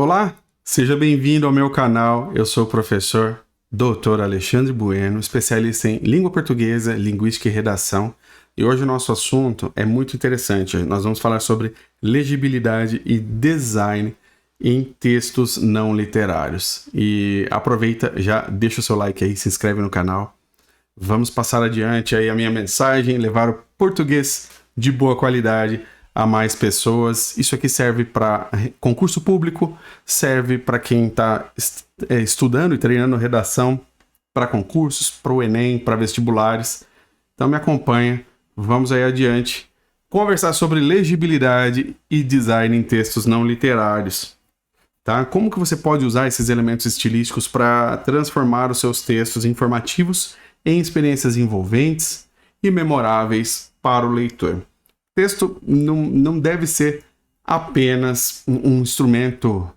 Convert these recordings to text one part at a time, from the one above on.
Olá, seja bem-vindo ao meu canal. Eu sou o professor Dr. Alexandre Bueno, especialista em língua portuguesa, linguística e redação. E hoje o nosso assunto é muito interessante. Nós vamos falar sobre legibilidade e design em textos não literários. E aproveita, já deixa o seu like aí, se inscreve no canal. Vamos passar adiante aí a minha mensagem, levar o português de boa qualidade a mais pessoas. Isso aqui serve para concurso público, serve para quem está estudando e treinando redação para concursos, para o Enem, para vestibulares. Então me acompanha, vamos aí adiante conversar sobre legibilidade e design em textos não literários. Tá? Como que você pode usar esses elementos estilísticos para transformar os seus textos informativos em experiências envolventes e memoráveis para o leitor? Texto não deve ser apenas um instrumento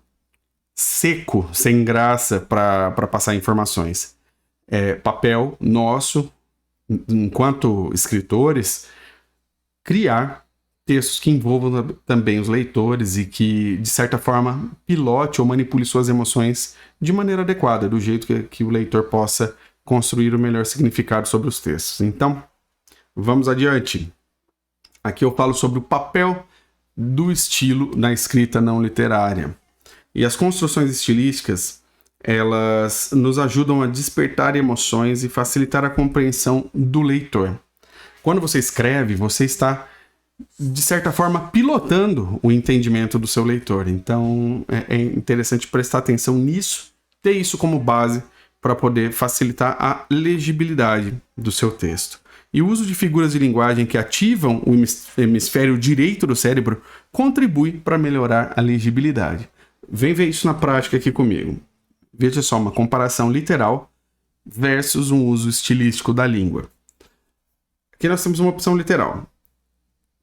seco, sem graça, para passar informações. É papel nosso, enquanto escritores, criar textos que envolvam também os leitores e que, de certa forma, pilote ou manipule suas emoções de maneira adequada, do jeito que o leitor possa construir o melhor significado sobre os textos. Então, vamos adiante. Aqui eu falo sobre o papel do estilo na escrita não literária. E as construções estilísticas, elas nos ajudam a despertar emoções e facilitar a compreensão do leitor. Quando você escreve, você está, de certa forma, pilotando o entendimento do seu leitor. Então, é interessante prestar atenção nisso, ter isso como base para poder facilitar a legibilidade do seu texto. E o uso de figuras de linguagem que ativam o hemisfério direito do cérebro contribui para melhorar a legibilidade. Vem ver isso na prática aqui comigo. Veja só, uma comparação literal versus um uso estilístico da língua. Aqui nós temos uma opção literal.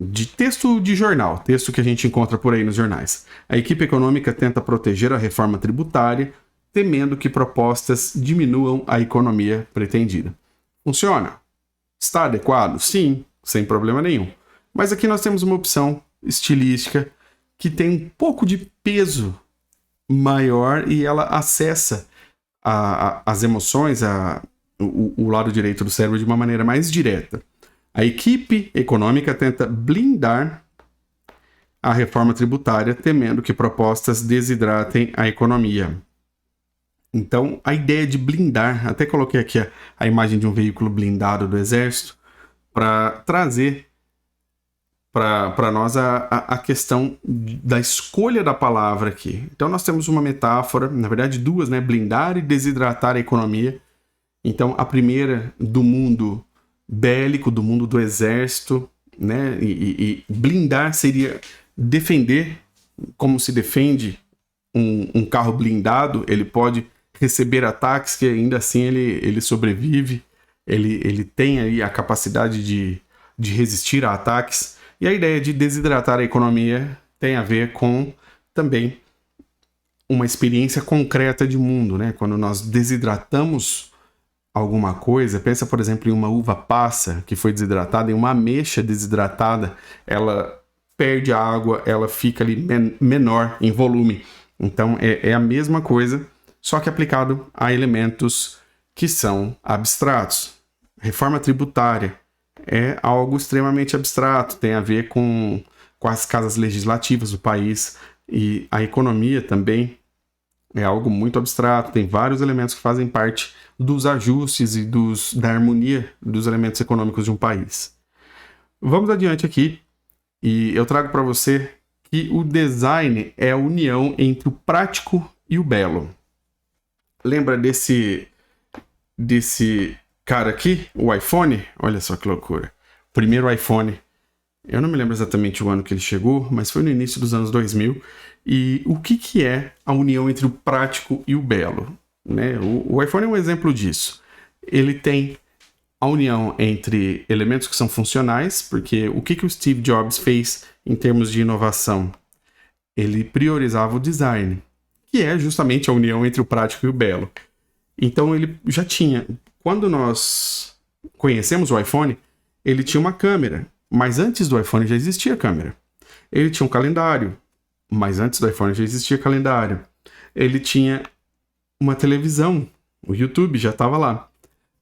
De texto de jornal, texto que a gente encontra por aí nos jornais. A equipe econômica tenta proteger a reforma tributária, temendo que propostas diminuam a economia pretendida. Funciona? Está adequado? Sim, sem problema nenhum. Mas aqui nós temos uma opção estilística que tem um pouco de peso maior e ela acessa as emoções, o lado direito do cérebro de uma maneira mais direta. A equipe econômica tenta blindar a reforma tributária, temendo que propostas desidratem a economia. Então, a ideia de blindar, até coloquei aqui a imagem de um veículo blindado do Exército, para trazer para nós a questão da escolha da palavra aqui. Então, nós temos uma metáfora, na verdade duas, né? Blindar e desidratar a economia. Então, a primeira do mundo bélico, do mundo do Exército, né? E blindar seria defender, como se defende um carro blindado. Ele pode receber ataques que ainda assim ele sobrevive, ele tem aí a capacidade de resistir a ataques. E a ideia de desidratar a economia tem a ver com também uma experiência concreta de mundo, né? Quando nós desidratamos alguma coisa, pensa, por exemplo, em uma uva passa que foi desidratada, em uma ameixa desidratada, ela perde a água, ela fica ali menor em volume. Então é a mesma coisa, só que aplicado a elementos que são abstratos. Reforma tributária é algo extremamente abstrato, tem a ver com as casas legislativas do país, e a economia também é algo muito abstrato, tem vários elementos que fazem parte dos ajustes e da harmonia dos elementos econômicos de um país. Vamos adiante aqui, e eu trago para você que o design é a união entre o prático e o belo. Lembra desse cara aqui, o iPhone? Olha só que loucura. Primeiro iPhone. Eu não me lembro exatamente o ano que ele chegou, mas foi no início dos anos 2000. E o que é a união entre o prático e o belo? Né? O iPhone é um exemplo disso. Ele tem a união entre elementos que são funcionais, porque o que o Steve Jobs fez em termos de inovação? Ele priorizava o design, que é justamente a união entre o prático e o belo. Então ele já tinha, quando nós conhecemos o iPhone, ele tinha uma câmera, mas antes do iPhone já existia câmera. Ele tinha um calendário, mas antes do iPhone já existia calendário. ele tinha uma televisão. O YouTube já estava lá.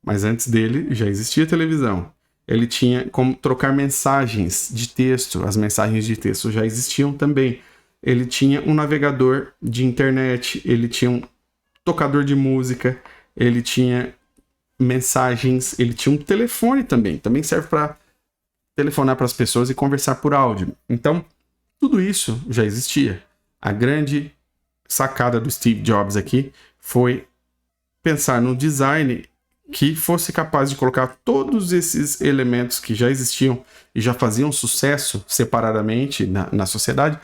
Mas antes dele já existia televisão. Ele tinha como trocar mensagens de texto. As mensagens de texto já existiam também. Ele tinha um navegador de internet. Ele tinha um tocador de música. Ele tinha mensagens. Ele tinha um telefone também. Também serve para telefonar para as pessoas e conversar por áudio. Então, tudo isso já existia. A grande sacada do Steve Jobs aqui foi pensar no design que fosse capaz de colocar todos esses elementos que já existiam e já faziam sucesso separadamente na sociedade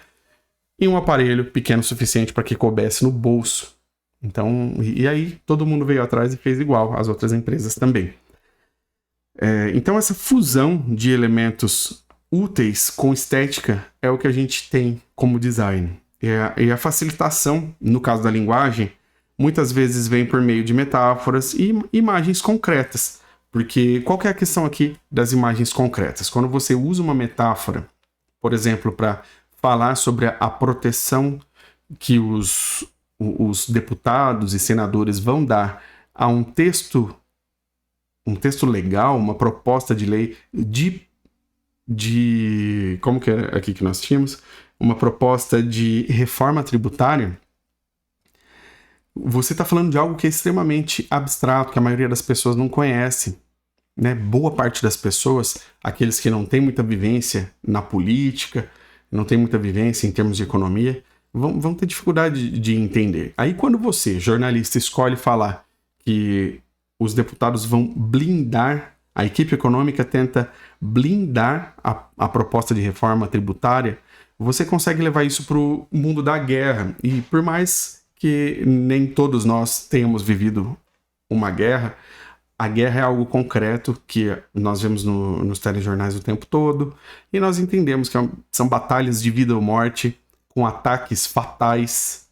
em um aparelho pequeno o suficiente para que coubesse no bolso. Então, e aí todo mundo veio atrás e fez igual, as outras empresas também. Então essa fusão de elementos úteis com estética é o que a gente tem como design. E a facilitação, no caso da linguagem, muitas vezes vem por meio de metáforas e imagens concretas. Porque qual que é a questão aqui das imagens concretas? Quando você usa uma metáfora, por exemplo, para falar sobre a proteção que os deputados e senadores vão dar a um texto legal, uma proposta de lei de como que era aqui que nós tínhamos? Uma proposta de reforma tributária. Você está falando de algo que é extremamente abstrato, que a maioria das pessoas não conhece, né? Boa parte das pessoas, aqueles que não têm muita vivência na política, não têm muita vivência em termos de economia, vão ter dificuldade de entender. Aí quando você, jornalista, escolhe falar que os deputados vão blindar, a equipe econômica tenta blindar a proposta de reforma tributária, você consegue levar isso para o mundo da guerra. E por mais que nem todos nós tenhamos vivido uma guerra, a guerra é algo concreto que nós vemos nos telejornais o tempo todo, e nós entendemos que são batalhas de vida ou morte, com ataques fatais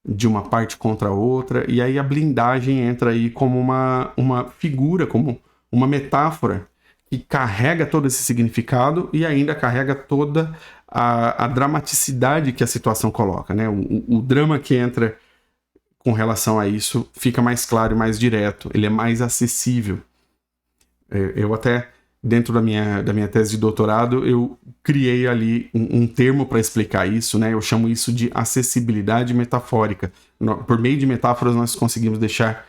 de uma parte contra a outra, e aí a blindagem entra aí como uma figura, como uma metáfora que carrega todo esse significado e ainda carrega toda a dramaticidade que a situação coloca, né? O drama que entra com relação a isso fica mais claro e mais direto, ele é mais acessível. Eu até, dentro da minha tese de doutorado, eu criei ali um termo para explicar isso, né? Eu chamo isso de acessibilidade metafórica. Por meio de metáforas nós conseguimos deixar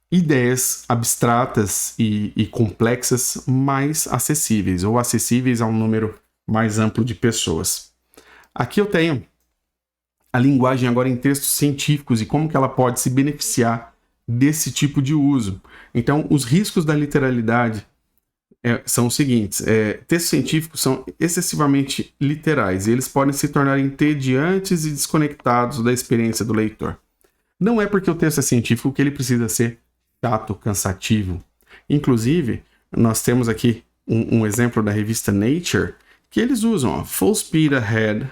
ideias abstratas e complexas mais acessíveis, ou acessíveis a um número mais amplo de pessoas. Aqui eu tenho a linguagem agora em textos científicos e como que ela pode se beneficiar desse tipo de uso. Então, os riscos da literalidade são os seguintes. Textos científicos são excessivamente literais e eles podem se tornar entediantes e desconectados da experiência do leitor. Não é porque o texto é científico que ele precisa ser chato, cansativo. Inclusive, nós temos aqui um exemplo da revista Nature, que eles usam full speed ahead,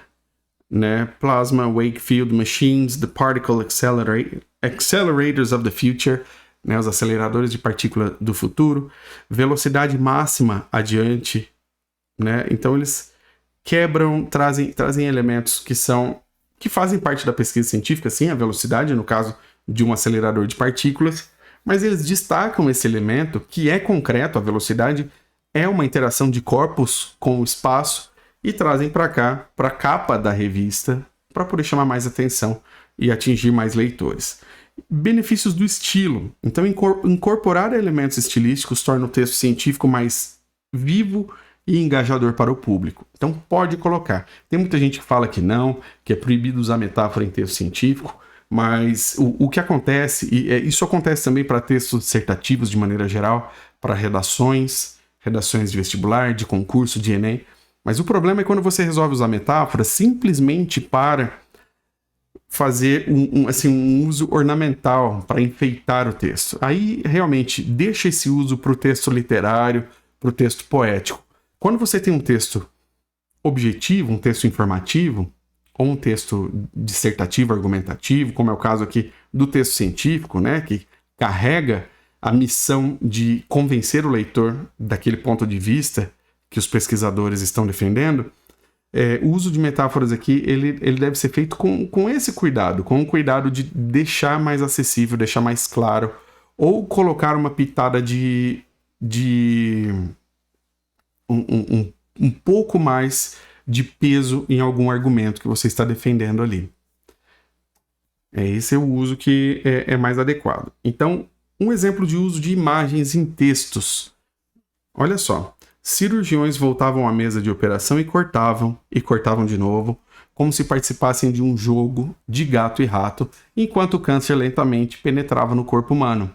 né? Plasma Wakefield Machines, the particle accelerators of the future, né? Os aceleradores de partícula do futuro, velocidade máxima adiante, né? Então eles quebram, trazem elementos que fazem parte da pesquisa científica, sim, a velocidade, no caso de um acelerador de partículas, mas eles destacam esse elemento que é concreto, a velocidade é uma interação de corpos com o espaço, e trazem para cá, para a capa da revista, para poder chamar mais atenção e atingir mais leitores. Benefícios do estilo. Então, incorporar elementos estilísticos torna o texto científico mais vivo e engajador para o público. Então, pode colocar. Tem muita gente que fala que não, que é proibido usar metáfora em texto científico, mas o que acontece, e isso acontece também para textos dissertativos de maneira geral, para redações de vestibular, de concurso, de Enem. Mas o problema é quando você resolve usar metáfora simplesmente para fazer um uso ornamental, para enfeitar o texto. Aí, realmente, deixa esse uso para o texto literário, para o texto poético. Quando você tem um texto objetivo, um texto informativo, ou um texto dissertativo, argumentativo, como é o caso aqui do texto científico, né, que carrega a missão de convencer o leitor daquele ponto de vista que os pesquisadores estão defendendo, O uso de metáforas aqui, ele deve ser feito com esse cuidado, com o cuidado de deixar mais acessível, deixar mais claro, ou colocar uma pitada de um pouco mais de peso em algum argumento que você está defendendo ali. Esse é o uso que é mais adequado. Então, um exemplo de uso de imagens em textos. Olha só. Cirurgiões voltavam à mesa de operação e cortavam de novo, como se participassem de um jogo de gato e rato, enquanto o câncer lentamente penetrava no corpo humano,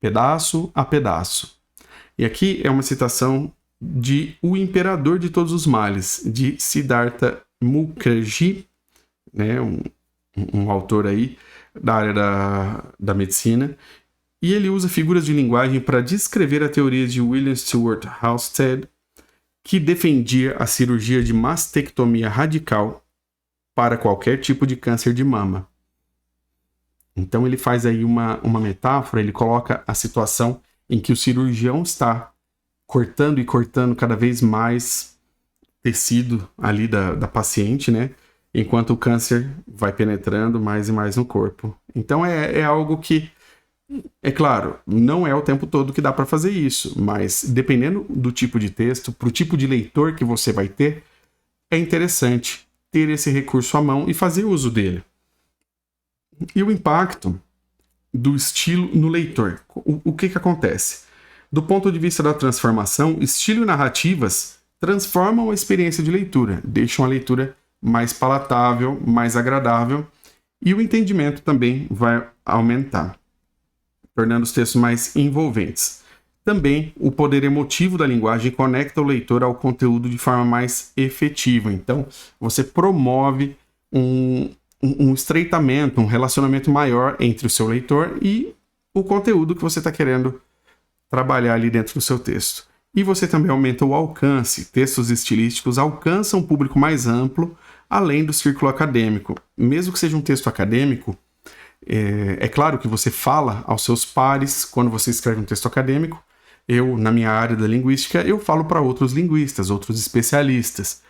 pedaço a pedaço. E aqui é uma citação de O Imperador de Todos os Males, de Siddhartha Mukherjee, né, um autor aí da área da medicina, e ele usa figuras de linguagem para descrever a teoria de William Stewart Halsted, que defendia a cirurgia de mastectomia radical para qualquer tipo de câncer de mama. Então ele faz aí uma metáfora, ele coloca a situação em que o cirurgião está cortando e cortando cada vez mais tecido ali da paciente, né? Enquanto o câncer vai penetrando mais e mais no corpo. Então é algo que, é claro, não é o tempo todo que dá para fazer isso, mas dependendo do tipo de texto, para o tipo de leitor que você vai ter, é interessante ter esse recurso à mão e fazer uso dele. E o impacto do estilo no leitor. O que acontece? Do ponto de vista da transformação, estilo e narrativas transformam a experiência de leitura, deixam a leitura mais palatável, mais agradável, e o entendimento também vai aumentar, tornando os textos mais envolventes. Também, o poder emotivo da linguagem conecta o leitor ao conteúdo de forma mais efetiva. Então, você promove um estreitamento, um relacionamento maior entre o seu leitor e o conteúdo que você está querendo trabalhar ali dentro do seu texto. E você também aumenta o alcance. Textos estilísticos alcançam um público mais amplo, além do círculo acadêmico. Mesmo que seja um texto acadêmico, é claro que você fala aos seus pares quando você escreve um texto acadêmico. Eu, na minha área da linguística, eu falo para outros linguistas, outros especialistas.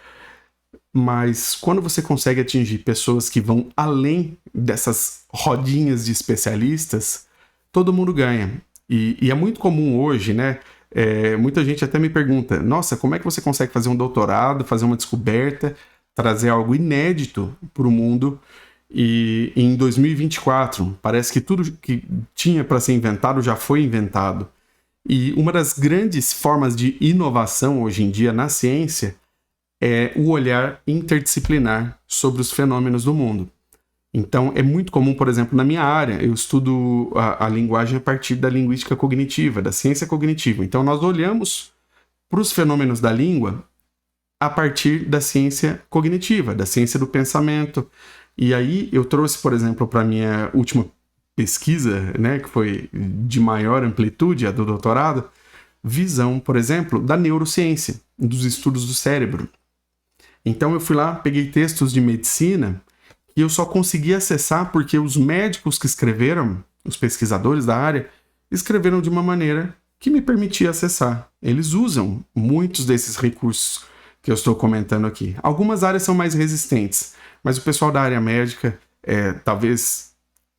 Mas quando você consegue atingir pessoas que vão além dessas rodinhas de especialistas, todo mundo ganha. E é muito comum hoje, né? Muita gente até me pergunta, nossa, como é que você consegue fazer um doutorado, fazer uma descoberta, trazer algo inédito para o mundo? E em 2024, parece que tudo que tinha para ser inventado já foi inventado. E uma das grandes formas de inovação hoje em dia na ciência é o olhar interdisciplinar sobre os fenômenos do mundo. Então, é muito comum, por exemplo, na minha área, eu estudo a linguagem a partir da linguística cognitiva, da ciência cognitiva. Então, nós olhamos para os fenômenos da língua a partir da ciência cognitiva, da ciência do pensamento. E aí, eu trouxe, por exemplo, para a minha última pesquisa, né, que foi de maior amplitude, a do doutorado, visão, por exemplo, da neurociência, dos estudos do cérebro. Então, eu fui lá, peguei textos de medicina e eu só consegui acessar porque os médicos que escreveram, os pesquisadores da área, escreveram de uma maneira que me permitia acessar. Eles usam muitos desses recursos que eu estou comentando aqui. Algumas áreas são mais resistentes, mas o pessoal da área médica, talvez,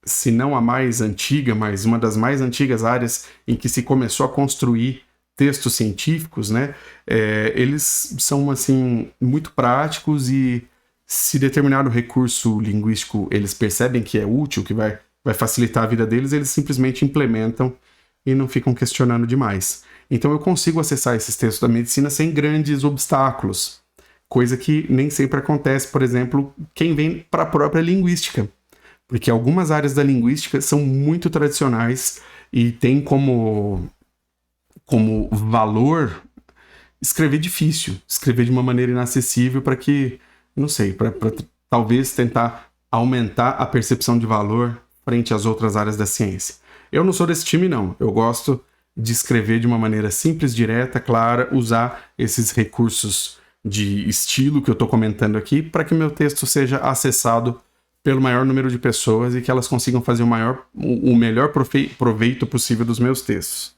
se não a mais antiga, mas uma das mais antigas áreas em que se começou a construir textos científicos, né? Eles são, assim, muito práticos e se determinado recurso linguístico eles percebem que é útil, que vai facilitar a vida deles, eles simplesmente implementam e não ficam questionando demais. Então eu consigo acessar esses textos da medicina sem grandes obstáculos, coisa que nem sempre acontece, por exemplo, quem vem para a própria linguística, porque algumas áreas da linguística são muito tradicionais e tem como valor escrever difícil, escrever de uma maneira inacessível para que, não sei, para talvez tentar aumentar a percepção de valor frente às outras áreas da ciência. Eu não sou desse time, não. Eu gosto de escrever de uma maneira simples, direta, clara, usar esses recursos de estilo que eu estou comentando aqui para que meu texto seja acessado pelo maior número de pessoas e que elas consigam fazer o melhor proveito possível dos meus textos.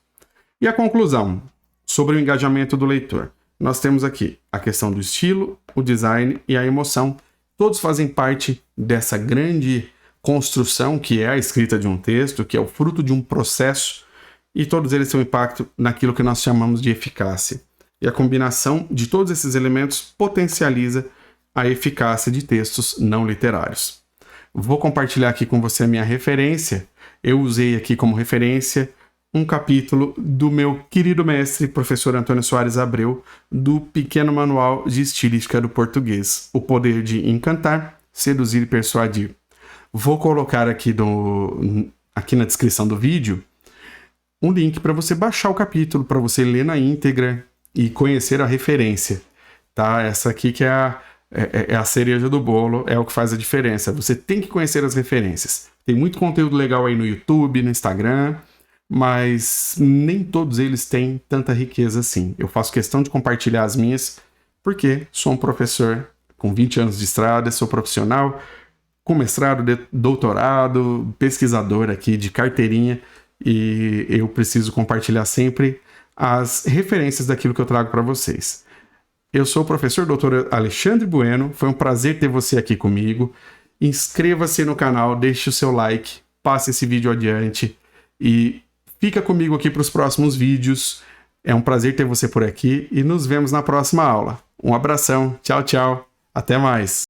E a conclusão sobre o engajamento do leitor. nós temos aqui a questão do estilo, o design e a emoção. Todos fazem parte dessa grande construção que é a escrita de um texto, que é o fruto de um processo, e todos eles têm um impacto naquilo que nós chamamos de eficácia. E a combinação de todos esses elementos potencializa a eficácia de textos não literários. Vou compartilhar aqui com você a minha referência. Eu usei aqui como referência um capítulo do meu querido mestre, professor Antônio Soares Abreu, do Pequeno Manual de Estilística do Português, O Poder de Encantar, Seduzir e Persuadir. Vou colocar aqui na descrição do vídeo um link para você baixar o capítulo, para você ler na íntegra e conhecer a referência. Tá? Essa aqui que é a cereja do bolo, é o que faz a diferença. Você tem que conhecer as referências. Tem muito conteúdo legal aí no YouTube, no Instagram, mas nem todos eles têm tanta riqueza assim. Eu faço questão de compartilhar as minhas, porque sou um professor com 20 anos de estrada, sou profissional, com mestrado, doutorado, pesquisador aqui de carteirinha, e eu preciso compartilhar sempre as referências daquilo que eu trago para vocês. Eu sou o professor Dr. Alexandre Bueno, foi um prazer ter você aqui comigo. Inscreva-se no canal, deixe o seu like, passe esse vídeo adiante e fica comigo aqui para os próximos vídeos. É um prazer ter você por aqui e nos vemos na próxima aula. Um abração, tchau, tchau, até mais!